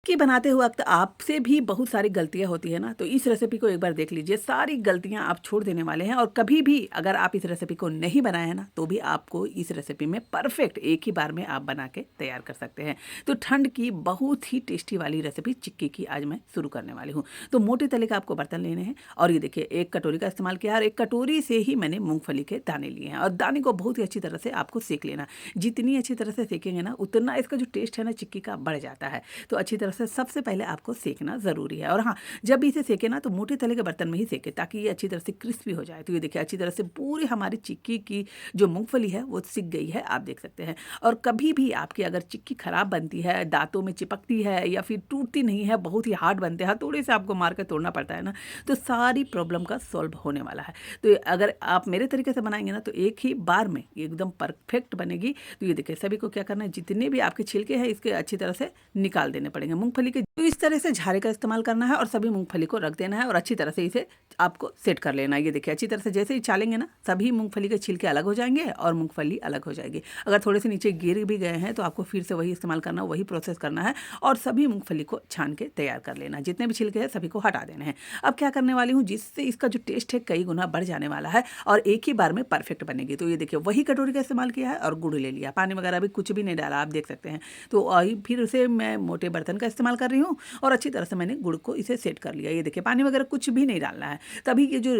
चिक्की बनाते वक्त आपसे भी बहुत सारी गलतियां होती है ना, तो इस रेसिपी को एक बार देख लीजिए। सारी गलतियां आप छोड़ देने वाले हैं और कभी भी अगर आप इस रेसिपी को नहीं बनाए हैं ना, तो भी आपको इस रेसिपी में परफेक्ट एक ही बार में आप बना के तैयार कर सकते हैं। तो ठंड की बहुत ही टेस्टी वाली रेसिपी चिक्की की आज मैं शुरू करने वाली हूँ। तो मोटे तले का आपको बर्तन लेने हैं और ये देखिए एक कटोरी का इस्तेमाल किया और एक कटोरी से ही मैंने मूंगफली के दाने लिए हैं और दाने को बहुत ही अच्छी तरह से आपको सेक लेना। जितनी अच्छी तरह से सेकेंगे ना, उतना इसका जो टेस्ट है ना चिक्की का बढ़ जाता है। तो अच्छी तरह से सबसे पहले आपको सेकना ज़रूरी है। और हाँ, जब भी इसे सेके ना तो मोटे तले के बर्तन में ही सेके, ताकि ये अच्छी तरह से क्रिस्पी हो जाए। तो ये देखिए अच्छी तरह से पूरी हमारी चिक्की की जो मूंगफली है वो सिक गई है, आप देख सकते हैं। और कभी भी आपकी अगर चिक्की खराब बनती है, दांतों में चिपकती है या फिर टूटती नहीं है, बहुत ही हार्ड बनते हैं, थोड़े से आपको मार कर तोड़ना पड़ता है ना, तो सारी प्रॉब्लम का सॉल्व होने वाला है। तो अगर आप मेरे तरीके से बनाएंगे ना, तो एक ही बार में एकदम परफेक्ट बनेगी। तो ये देखिए सभी को क्या करना है, जितने भी आपके छिलके हैं इसके अच्छी तरह से निकाल देने पड़ेंगे मूंगफली के। तो इस तरह से झारे का इस्तेमाल करना है और सभी मूंगफली को रख देना है और अच्छी तरह से इसे आपको सेट कर लेना है। ये देखिए अच्छी तरह से जैसे ही चालेंगे ना, सभी मूंगफली के छिलके अलग हो जाएंगे और मूंगफली अलग हो जाएगी। अगर थोड़े से नीचे गिर भी गए हैं तो आपको फिर से वही इस्तेमाल करना, वही प्रोसेस करना है और सभी मूंगफली को छान के तैयार कर लेना। जितने भी छिलके हैं सभी को हटा देने हैं। अब क्या करने वाली हूँ, जिससे इसका जो टेस्ट है कई गुना बढ़ जाने वाला है और एक ही बार में परफेक्ट बनेगी। तो ये देखिए वही कटोरी का इस्तेमाल किया है और गुड़ ले लिया, पानी वगैरह भी कुछ भी नहीं डाला, आप देख सकते हैं। तो फिर उसे मैं मोटे बर्तन का इस्तेमाल कर रही हूँ और अच्छी तरह से मैंने गुड़ को इसे सेट कर लिया। ये देखिए पानी वगैरह कुछ भी नहीं डालना है। तभी ये जो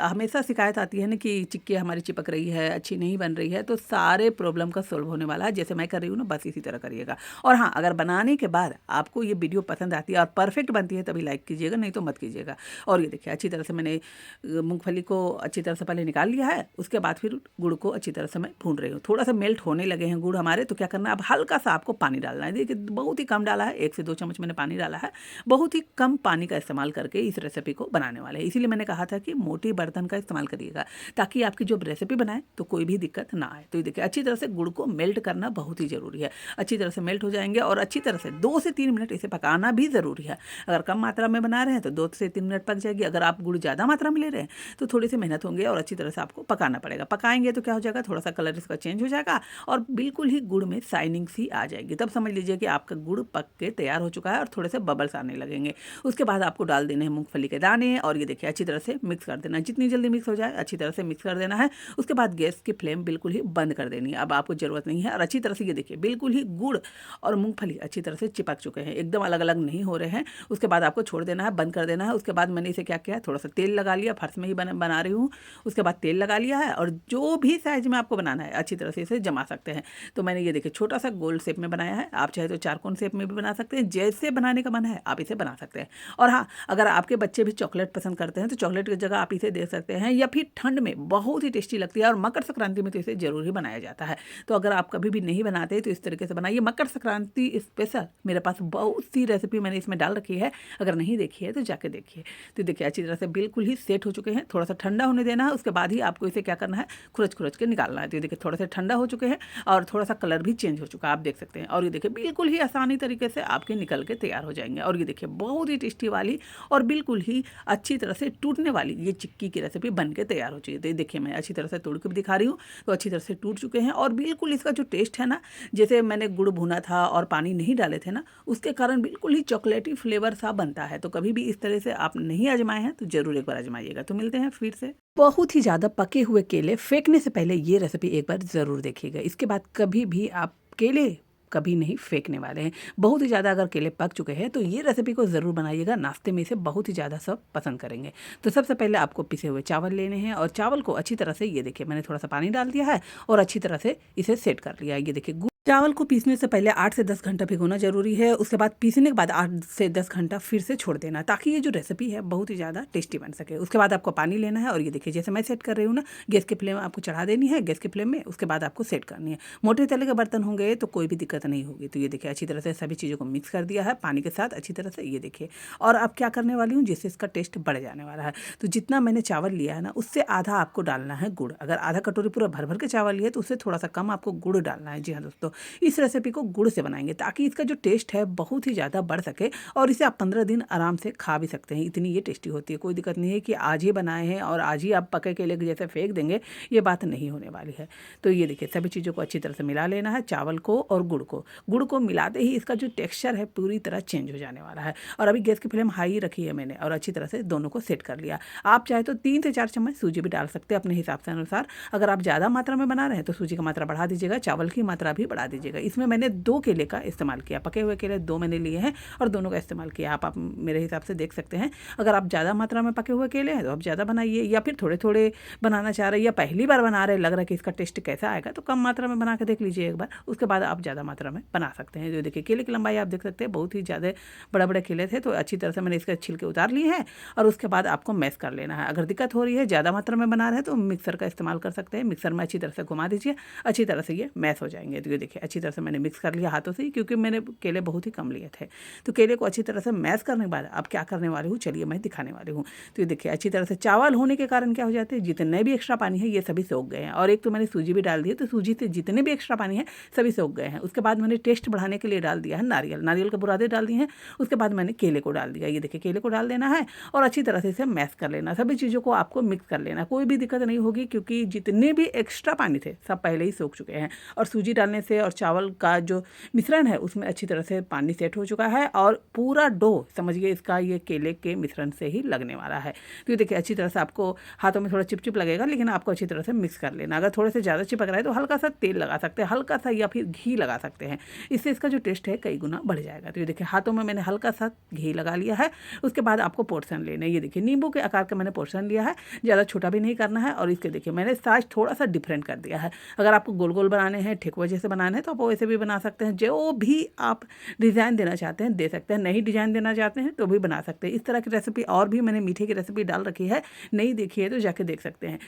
हमेशा शिकायत आती है ना कि चिक्की हमारी चिपक रही है, अच्छी नहीं बन रही है, तो सारे प्रॉब्लम का सोल्व होने वाला है। जैसे मैं कर रही हूँ ना, बस इसी तरह करिएगा। और हाँ, अगर बनाने के बाद आपको ये वीडियो पसंद आती है और परफेक्ट बनती है तभी लाइक कीजिएगा, नहीं तो मत कीजिएगा। और ये देखिए अच्छी तरह से मैंने मूंगफली को अच्छी तरह से पहले निकाल लिया है, उसके बाद फिर गुड़ को अच्छी तरह से मैं भून रही हूँ। थोड़ा सा मेल्ट होने लगे हैं गुड़ हमारे, तो क्या करना है, अब हल्का सा आपको पानी डालना है। देखिए बहुत ही कम डाला है, 1 से 2 चम्मच मैंने पानी डाला है। बहुत ही कम पानी का इस्तेमाल करके इस रेसिपी को बनाने वाले हैं, इसीलिए मैंने कहा था कि मोटी बर्तन का इस्तेमाल करिएगा, ताकि आपकी जो रेसिपी बनाए तो कोई भी दिक्कत ना आए। तो ये देखिए अच्छी तरह से गुड़ को मेल्ट करना बहुत ही ज़रूरी है। अच्छी तरह से मेल्ट हो जाएंगे और अच्छी तरह से 2 से 3 मिनट इसे पकाना भी ज़रूरी है। अगर कम मात्रा में बना रहे हैं तो 2 से 3 मिनट पक जाएगी। अगर आप गुड़ ज़्यादा मात्रा में ले रहे हैं तो थोड़ी सी मेहनत होंगे और अच्छी तरह से आपको पकाना पड़ेगा। पकाएंगे तो क्या हो जाएगा, थोड़ा सा कलर इसका चेंज हो जाएगा और बिल्कुल ही गुड़ में शाइनिंग सी आ जाएगी। तब समझ लीजिए कि आपका गुड़ पक के तैयार हो चुका है और थोड़े से बबल्स आने लगेंगे। उसके बाद आपको डाल देने हैं मूंगफली के दाने और ये देखिए अच्छी तरह से मिक्स कर देना है। जितनी जल्दी मिक्स हो जाए अच्छी तरह से मिक्स कर देना है। उसके बाद गैस की फ्लेम बिल्कुल ही बंद कर देनी है, अब आपको ज़रूरत नहीं है। और अच्छी तरह से ये देखिए बिल्कुल ही गुड़ और मूंगफली अच्छी तरह से चिपक चुके हैं, एकदम अलग अलग नहीं हो रहे हैं। उसके बाद आपको छोड़ देना है, बंद कर देना है। उसके बाद मैंने इसे क्या किया, थोड़ा सा तेल लगा लिया, फर्श में ही बना रही हूँ। उसके बाद तेल लगा लिया है और जो भी साइज़ में आपको बनाना है अच्छी तरह से इसे जमा सकते हैं। तो मैंने ये देखिए छोटा सा गोल शेप में बनाया है, आप चाहे तो चारकोन शेप में भी बना सकते हैं, जैसे बनाने का मन है आप इसे बना सकते हैं। और हाँ, अगर आपके बच्चे भी चॉकलेट पसंद करते हैं तो चॉकलेट की जगह आप इसे दे सकते हैं, या फिर ठंड में बहुत ही टेस्टी लगती है और मकर संक्रांति में तो इसे जरूर ही बनाया जाता है। तो अगर आप कभी भी नहीं बनाते तो इस तरीके से बनाइए। मकर संक्रांति स्पेशल मेरे पास बहुत सी रेसिपी मैंने इसमें डाल रखी है, अगर नहीं देखी है तो जाके देखिए। तो देखिए अच्छी तरह से बिल्कुल ही सेट हो चुके हैं, थोड़ा सा ठंडा होने देना है। उसके बाद ही आपको इसे क्या करना है, खुरच खुरच के निकालना है। तो ये देखिए थोड़ा सा ठंडा हो चुके हैं और थोड़ा सा कलर भी चेंज हो चुका है, आप देख सकते हैं। और ये देखिए बिल्कुल ही आसानी तरीके से आपके निकल के तैयार हो जाएंगे। और ये देखिए बहुत ही टेस्टी वाली और बिल्कुल ही अच्छी तरह से टूटने वाली ये चिक्की की रेसिपी बन के तैयार हो चुकी है। तो देखिए मैं अच्छी तरह से तोड़ के भी दिखा रही हूँ, तो अच्छी तरह से टूट चुके हैं और बिल्कुल इसका जो टेस्ट है ना, जैसे मैंने गुड़ भुना था और पानी नहीं डाले थे ना, उसके कारण बिल्कुल ही चॉकलेटी फ्लेवर सा बनता है। तो कभी भी इस तरह से आप नहीं आजमाए हैं तो जरूर एक बार आजमाइएगा। तो मिलते हैं फिर से। बहुत ही ज़्यादा पके हुए केले फेंकने से पहले ये रेसिपी एक बार ज़रूर देखिएगा। इसके बाद कभी भी आप केले कभी नहीं फेंकने वाले हैं। बहुत ही ज़्यादा अगर केले पक चुके हैं तो ये रेसिपी को ज़रूर बनाइएगा, नाश्ते में इसे बहुत ही ज़्यादा सब पसंद करेंगे। तो सबसे पहले आपको पिसे हुए चावल लेने हैं और चावल को अच्छी तरह से, ये देखिए मैंने थोड़ा सा पानी डाल दिया है और अच्छी तरह से इसे सेट कर लिया है। ये देखिए चावल को पीसने से पहले 8 से 10 घंटा भिगोना जरूरी है। उसके बाद पीसने के बाद 8 से 10 घंटा फिर से छोड़ देना, ताकि ये जो रेसिपी है बहुत ही ज़्यादा टेस्टी बन सके। उसके बाद आपको पानी लेना है और ये देखिए जैसे मैं सेट कर रही हूँ ना, गैस की फ्लेम आपको चढ़ा देनी है, गैस की फ्लेम में। उसके बाद आपको सेट करनी है। मोटे तले के बर्तन होंगे तो कोई भी दिक्कत नहीं होगी। तो ये देखिए अच्छी तरह से सभी चीज़ों को मिक्स कर दिया है पानी के साथ अच्छी तरह से, ये देखिए। और अब क्या करने वाली हूँ, जिससे इसका टेस्ट बढ़ जाने वाला है। तो जितना मैंने चावल लिया है ना, उससे आधा आपको डालना है गुड़। अगर आधा कटोरी पूरा भर भर के चावल लिया तो उससे थोड़ा सा कम आपको गुड़ डालना है। जी हाँ दोस्तों, इस रेसिपी को गुड़ से बनाएंगे ताकि इसका जो टेस्ट है बहुत ही ज़्यादा बढ़ सके और इसे आप 15 दिन आराम से खा भी सकते हैं। इतनी ये टेस्टी होती है। कोई दिक्कत नहीं है कि आज ही बनाए हैं और आज ही आप पके केले के जैसे फेंक देंगे, ये बात नहीं होने वाली है। तो ये देखिए सभी चीज़ों को अच्छी तरह से मिला लेना है, चावल को और गुड़ को। गुड़ को मिलाते ही इसका जो टेक्सचर है पूरी तरह चेंज हो जाने वाला है। और अभी गैस की फ्लेम हाई रखी है मैंने और अच्छी तरह से दोनों को सेट कर लिया। आप चाहे तो 3 से 4 चम्मच सूजी भी डाल सकते हैं अपने हिसाब से अनुसार। अगर आप ज़्यादा मात्रा में बना रहे हैं तो सूजी की मात्रा बढ़ा दीजिएगा, चावल की मात्रा भी बढ़ा दीजिएगा। इसमें मैंने 2 केले का इस्तेमाल किया, पके हुए केले 2 मैंने लिए हैं और दोनों का इस्तेमाल किया। आप मेरे हिसाब से देख सकते हैं। अगर आप ज़्यादा मात्रा में पके हुए केले हैं तो आप ज़्यादा बनाइए, या फिर थोड़े थोड़े बनाना चाह रहे हैं या पहली बार बना रहे लग रहा है कि इसका टेस्ट कैसा आएगा तो कम मात्रा में बना के देख लीजिए एक बार, उसके बाद आप ज़्यादा मात्रा में बना सकते हैं। जो देखिए केले की लंबाई आप देख सकते हैं, बहुत ही ज़्यादा बड़े बड़े केले थे तो अच्छी तरह से मैंने इसके छिलके उतार लिए हैं और उसके बाद आपको मैश कर लेना है। अगर दिक्कत हो रही है ज़्यादा मात्रा में बना रहे हैं तो मिक्सर का इस्तेमाल कर सकते हैं। मिक्सर में अच्छी तरह से घुमा दीजिए, अच्छी तरह से ये मैश हो जाएंगे। तो ये देखिए अच्छी तरह से मैंने मिक्स कर लिया हाथों से ही, क्योंकि मैंने केले बहुत ही कम लिए थे। तो केले को अच्छी तरह से मैश करने के बाद अब क्या करने वाली हूँ चलिए मैं दिखाने वाली हूँ। तो ये देखिए अच्छी तरह से चावल होने के कारण क्या हो जाते हैं, जितने भी एक्स्ट्रा पानी है ये सभी सोख गए हैं। और एक तो मैंने सूजी भी डाल दी है तो सूजी से जितने भी एक्स्ट्रा पानी है सभी सोख गए हैं। उसके बाद मैंने टेस्ट बढ़ाने के लिए डाल दिया है नारियल के बुरादे डाल दिए हैं। उसके बाद मैंने केले को डाल दिया। ये देखिए केले को डाल देना है और अच्छी तरह से इसे मैश कर लेना। सभी चीज़ों को आपको मिक्स कर लेना, कोई भी दिक्कत नहीं होगी क्योंकि जितने भी एक्स्ट्रा पानी थे सब पहले ही सोख चुके हैं। और सूजी डालने से और चावल का जो मिश्रण है उसमें अच्छी तरह से पानी सेट हो चुका है और पूरा डो समझिए इसका ये केले के मिश्रण से ही लगने वाला है। तो ये देखिए अच्छी तरह से आपको हाथों में थोड़ा चिपचिप लगेगा, लेकिन आपको अच्छी तरह से मिक्स कर लेना। अगर थोड़े से ज़्यादा चिपक रहा है तो हल्का सा तेल लगा सकते हैं, हल्का सा, या फिर घी लगा सकते हैं। इससे इसका जो टेस्ट है कई गुना बढ़ जाएगा। तो ये देखिए हाथों में मैंने हल्का सा घी लगा लिया है। उसके बाद आपको पोर्शन लेना है। ये देखिए नींबू के आकार का मैंने पोर्शन लिया है, ज़्यादा छोटा भी नहीं करना है। और इसके देखिए मैंने साइज थोड़ा सा डिफरेंट कर दिया है। अगर आपको गोल गोल बनाने हैं, ठेकुआ जैसे बनाने हैं तो आप वैसे भी बना सकते हैं। जो भी आप डिज़ाइन देना चाहते हैं दे सकते हैं, नहीं डिज़ाइन देना चाहते हैं तो भी बना सकते हैं। इस तरह की रेसिपी और भी मैंने मीठे की रेसिपी डाल रखी है, नहीं देखी है तो जाके देख सकते हैं।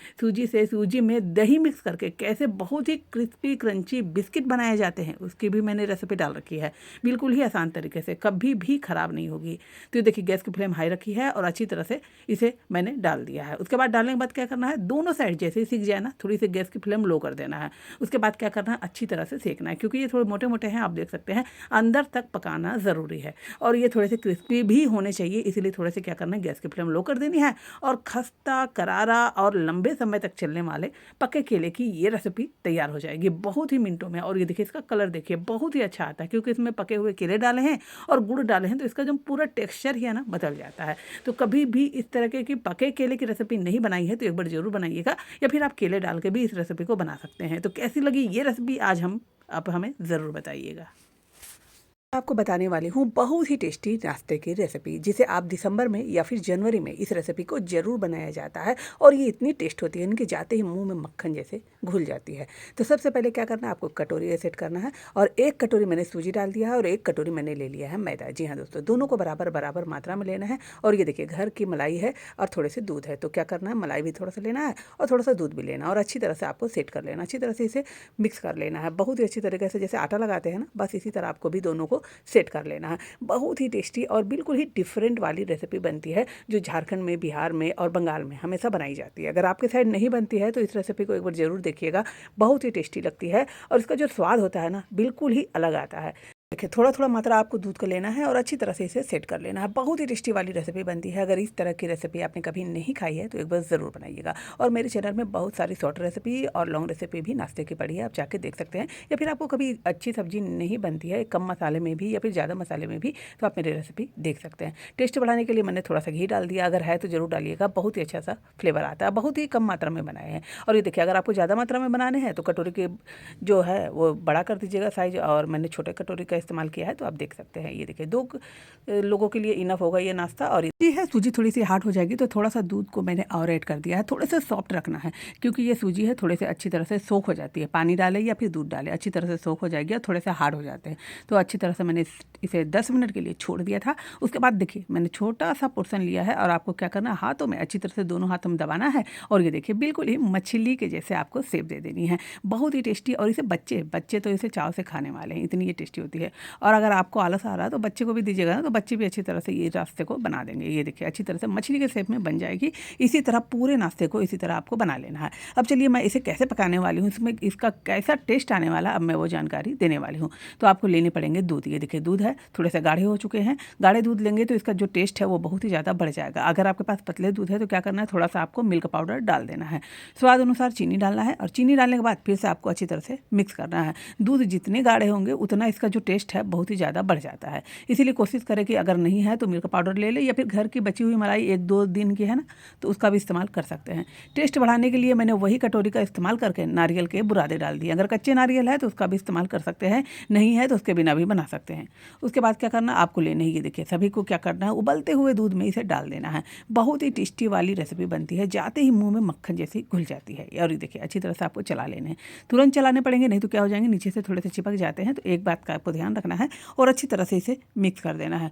सूजी में दही मिक्स करके कैसे बहुत ही क्रिस्पी क्रंची बिस्किट बनाए जाते हैं उसकी भी मैंने रेसिपी डाल रखी है, बिल्कुल ही आसान तरीके से, कभी भी ख़राब नहीं होगी। तो देखिए गैस की फ्लेम हाई रखी है और अच्छी तरह से इसे मैंने डाल दिया है। उसके बाद डालने के बाद क्या करना है, दोनों साइड जैसे ही सीख जाए ना थोड़ी सी गैस की फ्लेम लो कर देना है। उसके बाद क्या करना है, अच्छी तरह से सेकना है, क्योंकि ये थोड़े मोटे मोटे हैं आप देख सकते हैं, अंदर तक पकाना ज़रूरी है और ये थोड़े से क्रिस्पी भी होने चाहिए। इसीलिए थोड़े से क्या करना है, गैस की फ्लेम लो कर देनी है और खस्ता करारा और लंबे समय तक चलने वाले पके केले की ये रेसिपी तैयार हो जाएगी बहुत ही मिनटों में। और ये देखिए इसका कलर देखिए बहुत ही अच्छा आता है, क्योंकि इसमें पके हुए केले डाले हैं और गुड़ डाले हैं तो इसका जो पूरा टेक्सचर ही है ना बदल जाता है। तो कभी भी इस तरह के कि पके केले की रेसिपी नहीं बनाई है तो एक बार ज़रूर बनाइएगा, या फिर आप केले डाल के भी इस रेसिपी को बना सकते हैं। तो कैसी लगी ये रेसिपी आज आप हमें ज़रूर बताइएगा। आपको बताने वाली हूँ बहुत ही टेस्टी नाश्ते की रेसिपी, जिसे आप दिसंबर में या फिर जनवरी में इस रेसिपी को ज़रूर बनाया जाता है और ये इतनी टेस्ट होती है इनके जाते ही मुंह में मक्खन जैसे घुल जाती है। तो सबसे पहले क्या करना है, आपको कटोरी सेट करना है और 1 कटोरी मैंने सूजी डाल दिया है और 1 कटोरी मैंने ले लिया है मैदा। जी हाँ दोस्तों, दोनों को बराबर बराबर मात्रा में लेना है। और ये देखिए घर की मलाई है और थोड़े से दूध है, तो क्या करना है, मलाई भी थोड़ा सा लेना है और थोड़ा सा दूध भी लेना है और अच्छी तरह से आपको सेट कर लेना, अच्छी तरह से इसे मिक्स कर लेना है बहुत ही अच्छी तरीके से, जैसे आटा लगाते हैं ना, बस इसी तरह आपको भी दोनों को सेट कर लेना है। बहुत ही टेस्टी और बिल्कुल ही डिफरेंट वाली रेसिपी बनती है जो झारखंड में, बिहार में और बंगाल में हमेशा बनाई जाती है। अगर आपके साइड नहीं बनती है तो इस रेसिपी को एक बार ज़रूर देखिएगा, बहुत ही टेस्टी लगती है और इसका जो स्वाद होता है ना बिल्कुल ही अलग आता है। देखिए थोड़ा थोड़ा मात्रा आपको दूध का लेना है और अच्छी तरह से इसे सेट कर लेना है। बहुत ही टेस्टी वाली रेसिपी बनती है। अगर इस तरह की रेसिपी आपने कभी नहीं खाई है तो एक बार ज़रूर बनाइएगा। और मेरे चैनल में बहुत सारी शॉर्ट रेसिपी और लॉन्ग रेसिपी भी नाश्ते की पड़ी है, आप जाके देख सकते हैं। या फिर आपको कभी अच्छी सब्जी नहीं बनती है कम मसाले में भी या फिर ज़्यादा मसाले में भी, तो आप मेरी रेसिपी देख सकते हैं। टेस्ट बढ़ाने के लिए मैंने थोड़ा सा घी डाल दिया, अगर है तो ज़रूर डालिएगा, बहुत ही अच्छा सा फ्लेवर आता है। बहुत ही कम मात्रा में बनाए हैं। और ये देखिए अगर आपको ज़्यादा मात्रा में बनाने हैं तो कटोरी के जो है वो बड़ा कर दीजिएगा साइज, और मैंने छोटे कटोरी का इस्तेमाल किया है तो आप देख सकते हैं। ये देखिए 2 लोगों के लिए इनफ होगा ये नाश्ता। और ये है सूजी थोड़ी सी हार्ड हो जाएगी तो थोड़ा सा दूध को मैंने और ऐड कर दिया है, थोड़े से सॉफ्ट रखना है क्योंकि ये सूजी है थोड़े से अच्छी तरह से सोख हो जाती है, पानी डाले या फिर दूध डाले अच्छी तरह से सोख हो जाएगी और थोड़े से हार्ड हो जाते हैं। तो अच्छी तरह से मैंने इसे 10 मिनट के लिए छोड़ दिया था। उसके बाद देखिए मैंने छोटा सा पोर्शन लिया है और आपको क्या करना है, हाथों में अच्छी तरह से दोनों हाथों में दबाना है और ये देखिए बिल्कुल ही मछली के जैसे आपको शेप दे देनी है। बहुत ही टेस्टी, और इसे बच्चे तो इसे चाव से खाने वाले हैं, इतनी ये टेस्टी होती है। से। और अगर आपको आलस आ रहा है तो बच्चे को भी दीजिएगा ना, तो बच्चे भी अच्छी तरह से ये नाश्ते को बना देंगे। ये देखिए अच्छी तरह से मछली के शेप में बन जाएगी। इसी तरह पूरे नाश्ते को इसी तरह आपको बना लेना है। अब चलिए मैं इसे कैसे पकाने वाली हूँ, इसमें इसका कैसा टेस्ट आने वाला, अब मैं वो जानकारी देने वाली हूँ। तो आपको लेने पड़ेंगे दूध। ये देखिए दूध है, थोड़े से गाढ़े हो चुके हैं। गाढ़े दूध लेंगे तो इसका जो टेस्ट है वो बहुत ही ज़्यादा बढ़ जाएगा। अगर आपके पास पतले दूध है तो क्या करना है, थोड़ा सा आपको मिल्क पाउडर डाल देना है। स्वाद अनुसार चीनी डालना है और चीनी डालने के बाद फिर से आपको अच्छी तरह से मिक्स करना है। दूध जितने गाढ़े होंगे उतना इसका जो टेस्ट है बहुत ही ज़्यादा बढ़ जाता है। इसीलिए कोशिश करें कि अगर नहीं है तो मिल्क पाउडर ले ले, या फिर घर की बची हुई मलाई 1-2 दिन की है ना, तो उसका भी इस्तेमाल कर सकते हैं। टेस्ट बढ़ाने के लिए मैंने वही कटोरी का इस्तेमाल करके नारियल के बुरादे डाल दिए। अगर कच्चे नारियल है तो उसका भी इस्तेमाल कर सकते हैं, नहीं है तो उसके बिना भी बना सकते हैं। उसके बाद क्या करना, आपको लेने ही, ये देखिए सभी को क्या करना है, उबलते हुए दूध में इसे डाल देना है। बहुत ही टेस्टी वाली रेसिपी बनती है, जाते ही मुंह में मक्खन जैसी घुल जाती है। और ये देखिए अच्छी तरह से आपको चला लेने हैं, तुरंत चलाने पड़ेंगे, नहीं तो क्या हो जाएंगे, नीचे से थोड़े से चिपक जाते हैं। तो एक बात का आपको ध्यान रखना है और अच्छी तरह से इसे मिक्स कर देना है।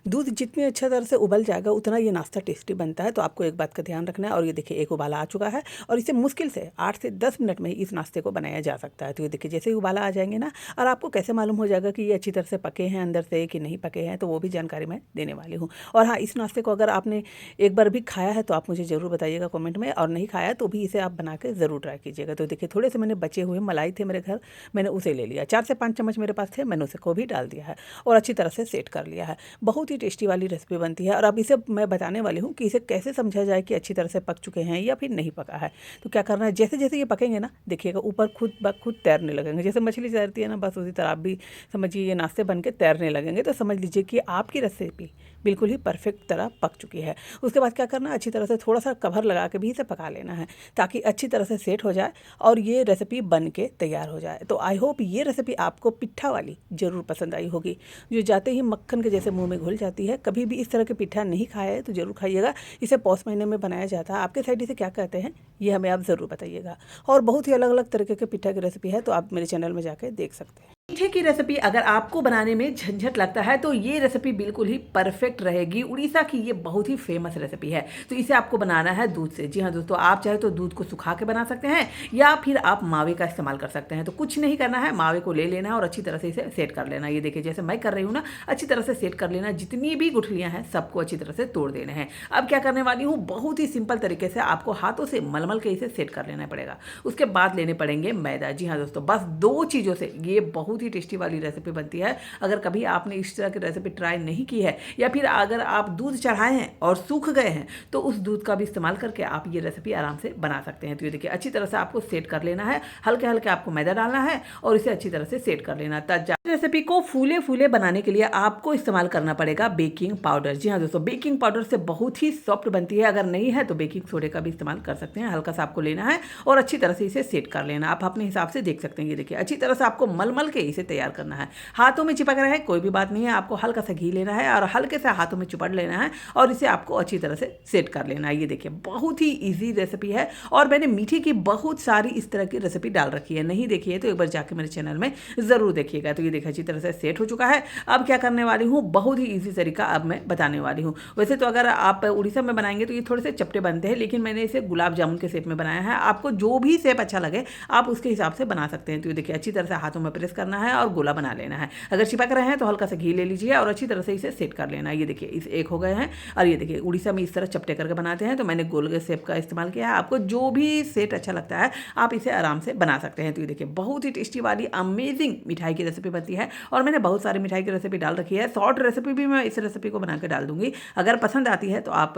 दूध जितनी अच्छा तरह से उबल जाएगा उतना ये नाश्ता टेस्टी बनता है। तो आपको एक बात का ध्यान रखना है। और ये देखिए एक उबाला आ चुका है और इसे मुश्किल से 8 से 10 मिनट में ही इस नाश्ते को बनाया जा सकता है। तो ये देखिए जैसे ही उबाला आ जाएंगे ना, और आपको कैसे मालूम हो जाएगा कि ये अच्छी तरह से पके हैं अंदर से कि नहीं पके हैं, तो वो भी जानकारी मैं देने वाली हूँ। और हाँ, इस नाश्ते को अगर आपने एक बार भी खाया है तो आप मुझे ज़रूर बताइएगा कमेंट में, और नहीं खाया तो भी इसे आप बना के ज़रूर ट्राई कीजिएगा। तो देखिए थोड़े से मैंने बचे हुए मलाई थे मेरे घर, मैंने उसे ले लिया, 4 से 5 चम्मच मेरे पास थे, मैंने उसे को भी डाल दिया है और अच्छी तरह से सेट कर लिया है। बहुत ही टेस्टी वाली रेसिपी बनती है। और अब इसे मैं बताने वाली हूँ कि इसे कैसे समझा जाए कि अच्छी तरह से पक चुके हैं या फिर नहीं पका है। तो क्या करना है, जैसे जैसे ये पकेंगे ना, देखिएगा ऊपर खुद ब खुद तैरने लगेंगे, जैसे मछली तैरती है ना, बस उसी तरह आप भी समझिए ये नाश्ते बन के तैरने लगेंगे। तो समझ लीजिए कि आपकी रेसिपी बिल्कुल ही परफेक्ट तरह पक चुकी है। उसके बाद क्या करना है, अच्छी तरह से थोड़ा सा कवर लगा के भी इसे पका लेना है ताकि अच्छी तरह से सेट हो जाए और ये रेसिपी बन के तैयार हो जाए। तो आई होप ये रेसिपी आपको पिट्ठा वाली ज़रूर पसंद आई होगी, जो जाते ही मक्खन के जैसे मुंह में घुल जाती है। कभी भी इस तरह के पिट्ठा नहीं खाया है तो ज़रूर खाइएगा। इसे पौष महीने में बनाया जाता है। आपके साइड इसे क्या कहते हैं ये हमें आप ज़रूर बताइएगा। और बहुत ही अलग अलग तरीके के पिट्ठा की रेसिपी है, तो आप मेरे चैनल में जाकर देख सकते हैं। मीठे की रेसिपी अगर आपको बनाने में झंझट लगता है तो ये रेसिपी बिल्कुल ही परफेक्ट रहेगी। उड़ीसा की ये बहुत ही फेमस रेसिपी है। तो इसे आपको बनाना है दूध से। जी हाँ दोस्तों, आप चाहे तो दूध को सुखा के बना सकते हैं या फिर आप मावे का इस्तेमाल कर सकते हैं। तो कुछ नहीं करना है, मावे को ले लेना है और अच्छी तरह से इसे सेट कर लेना। ये देखिए जैसे मैं कर रही हूँ ना, अच्छी तरह से सेट कर लेना। जितनी भी गुठलियाँ हैं सबको अच्छी तरह से तोड़ देने हैं। अब क्या करने वाली हूँ, बहुत ही सिंपल तरीके से आपको हाथों से मलमल के इसे सेट कर लेना पड़ेगा। उसके बाद लेने पड़ेंगे मैदा। जी हाँ दोस्तों, बस 2 चीज़ों से ये बहुत ही टेस्टी वाली रेसिपी बनती है। अगर कभी आपने इस तरह की रेसिपी ट्राई नहीं की है, या फिर अगर आप दूध चढ़ाए हैं और सूख गए हैं, तो उस दूध का भी इस्तेमाल करके आप ये रेसिपी आराम से बना सकते हैं। तो ये देखिए अच्छी तरह से आपको सेट कर लेना है। हल्के हल्के आपको मैदा डालना है और इसे अच्छी तरह से सेट कर लेना। रेसिपी को फूले फूले बनाने के लिए आपको इस्तेमाल करना पड़ेगा बेकिंग पाउडर। जी हाँ दोस्तों, बेकिंग पाउडर से बहुत ही सॉफ्ट बनती है। अगर नहीं है तो बेकिंग सोडे का भी इस्तेमाल कर सकते हैं। हल्का सा आपको लेना है और अच्छी तरह से इसे सेट कर लेना। आप अपने हिसाब से देख सकते हैं। ये देखिए अच्छी तरह से आपको मलमल के इसे तैयार करना है। हाथों में चिपक रहा है कोई भी बात नहीं है, आपको हल्का सा घी लेना है और हल्के से हाथों में चुपड़ लेना है और इसे आपको अच्छी तरह से सेट कर लेना है। ये देखिए बहुत ही ईजी रेसिपी है और मैंने मीठे की बहुत सारी इस तरह की रेसिपी डाल रखी है। नहीं देखी है तो एक बार जाके मेरे चैनल में ज़रूर देखिएगा। तो ये देखिए अच्छी तरह से सेट हो चुका है। अब क्या करने वाली हूँ, बहुत ही ईजी तरीका अब मैं बताने वाली हूँ। वैसे तो अगर आप उड़ीसा में बनाएंगे तो ये थोड़े से चपटे बनते हैं, लेकिन मैंने इसे गुलाब जामुन के शेप में बनाया है। आपको जो भी शेप अच्छा लगे आप उसके हिसाब से बना सकते हैं। तो ये देखिए अच्छी तरह से हाथों में प्रेस करना है और गोला बना लेना है। अगर चिपक रहे हैं तो हल्का सा घी ले लीजिए और अच्छी तरह से इसे सेट कर लेना है। ये देखिए इस एक हो गए हैं। और ये देखिए उड़ीसा में इस तरह चपटे करके बनाते हैं, तो मैंने गोल शेप का इस्तेमाल किया है। आपको जो भी सेट अच्छा लगता है आप इसे आराम से बना सकते हैं। तो ये देखिए बहुत ही टेस्टी वाली अमेजिंग मिठाई की रेसिपी बनती है और मैंने बहुत सारी मिठाई की रेसिपी डाल रखी है। शॉर्ट रेसिपी भी मैं इस रेसिपी को बना के डाल दूंगी। अगर पसंद आती है तो आप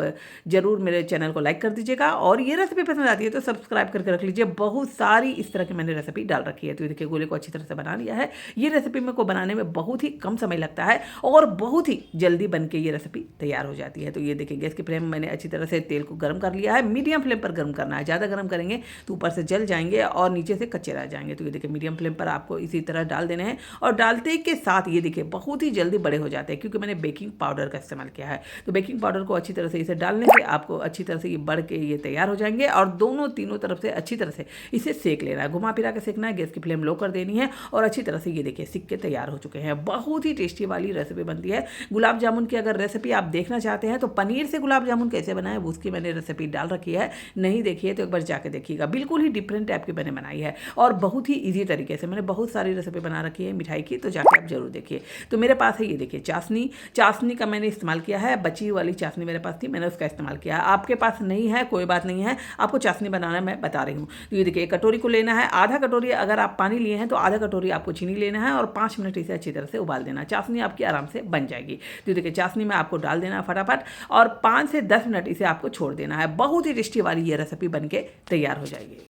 जरूर मेरे चैनल को लाइक कर दीजिएगा और ये रेसिपी पसंद आती है तो सब्सक्राइब करके रख लीजिए। बहुत सारी इस तरह की मैंने रेसिपी डाल रखी है। तो ये देखिए गोले को अच्छी तरह से बना लिया है। ये रेसिपी मेरे को बनाने में बहुत ही कम समय लगता है और बहुत ही जल्दी बन के ये रेसिपी तैयार हो जाती है। तो ये देखिए गैस की फ्लेम मैंने अच्छी तरह से तेल को गर्म कर लिया है। मीडियम फ्लेम पर गर्म करना है, ज़्यादा गर्म करेंगे तो ऊपर से जल जाएंगे और नीचे से कच्चे रह जाएंगे। तो ये देखिए मीडियम फ्लेम पर आपको इसी तरह डाल देने हैं और डालते के साथ ये देखिए बहुत ही जल्दी बड़े हो जाते हैं क्योंकि मैंने बेकिंग पाउडर का इस्तेमाल किया है। तो बेकिंग पाउडर को अच्छी तरह से इसे डालने से आपको अच्छी तरह से ये बढ़ के ये तैयार हो जाएंगे और दोनों तीनों तरफ से अच्छी तरह से इसे सेक लेना है। घुमा फिरा के सेकना है। गैस की फ्लेम लो कर देनी है और अच्छी तरह से ये देखिए सिक्के तैयार हो चुके हैं। बहुत ही टेस्टी वाली रेसिपी बनती है। गुलाब जामुन की अगर रेसिपी आप देखना चाहते हैं तो पनीर से गुलाब जामुन कैसे बनाएं उसकी मैंने रेसिपी डाल रखी है, नहीं देखिए तो एक बार जाके देखिएगा। बिल्कुल ही डिफरेंट टाइप की मैंने बनाई है और बहुत ही ईजी तरीके से। मैंने बहुत सारी रेसिपी बना रखी है मिठाई की, तो जाके आप जरूर देखिए। तो मेरे पास है ये देखिए चाशनी, चाशनी का मैंने इस्तेमाल किया है। बची हुई वाली चाशनी मेरे पास थी, मैंने उसका इस्तेमाल किया है। आपके पास नहीं है कोई बात नहीं है, आपको चाशनी बनाना मैं बता रही हूँ। तो ये देखिए एक कटोरी को लेना है, आधा कटोरी अगर आप पानी लिए हैं तो आधा कटोरी आपको चीनी लेना है और 5 मिनट इसे अच्छी तरह से उबाल देना। चाशनी आपकी आराम से बन जाएगी। तो देखिए चाशनी में आपको डाल देना है फटाफट और 5 से 10 मिनट इसे आपको छोड़ देना है। बहुत ही टेस्टी वाली ये रेसिपी बन के तैयार हो जाएगी।